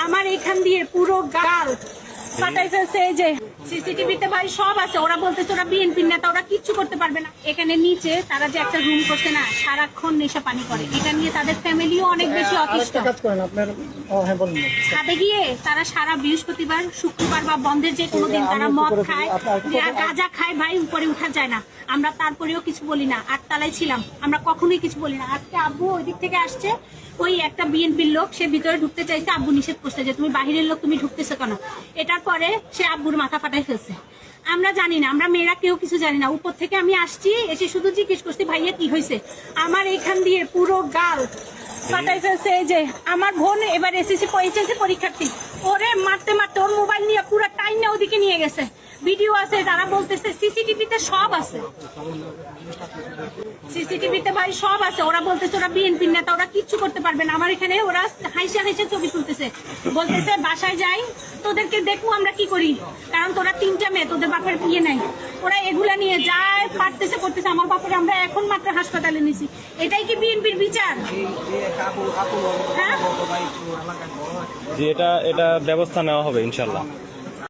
আমার এখান দিয়ে পুরো গাল ফাটাই ফেলছে। এই যে সিসিটিভিতে ভাই সব আছে। ওরা বলতেছে ওরা বিএনপির নেতা, ওরা কিচ্ছু করতে পারবে না। এখানে নিচে তারা যে একটা রুম করছে না, সারাক্ষণ নেশা পানি করে। এটা নিয়ে তাদের ফ্যামিলিও অনেক বেশি অতিষ্ঠ। ছাদে গিয়ে তারা সারা বৃহস্পতিবার, শুক্রবার বা বন্ধের যে কোনো দিন তারা মদ খায়, গাঁজা খায়। ভাই উপরে উঠা যায় না। আমরা তারপরেও কিছু বলি না, আটতলায় ছিলাম, আমরা কখনোই কিছু বলি না। আজকে আব্বু ওই দিক থেকে আসছে, ওই একটা বিএনপির লোক, সে ভিতরে ঢুকতে চাইছে, আব্বু নিষেধ করছে যে তুমি বাহিরের লোক, তুমি ঢুকতেছো কেন। এটার পরে সে আব্বুর মাথা ফাটাই ফেলছে। আমরা জানি না, আমরা মেয়েরা কেউ কিছু জানি না। উপর থেকে আমি আসছি, এসে শুধু জিজ্ঞেস করছি ভাইয়া কি হয়েছে। আমার এখান দিয়ে পুরো গাল ফাটাই ফেলছে। এই যে আমার বোন এবার এসএসসি পরীক্ষার্থী, ওরে মারতে মারতে ওর মোবাইল নিয়ে পুরো টাইম ওদিকে নিয়ে গেছে। ভিডিও আছে, তারা বলতেছে সিসিটিভিতে সব আছে। সিসিটিভিতে ভাই সব আছে। ওরা বলতেছে ওরা বিএনপির নেতা, ওরা কিচ্ছু করতে পারবে না। আমার এখানে ওরা হাইসে হাইসে ছবি তুলতেছে, বলতেছে বাসায় যাই তোদেরকে দেখবো আমরা কি করি, কারণ তোরা 3টা মেয়ে, তোদের বাপের বিয়ে নাই। ওরা এগুলা নিয়ে যায় পারতেছে করতেছে। আমার বাপের আমরা এখন মাত্র হাসপাতালে নিছি। এটাই কি বিএনপির বিচার? জি, এটা ব্যবস্থা নেওয়া হবে ইনশাল্লাহ।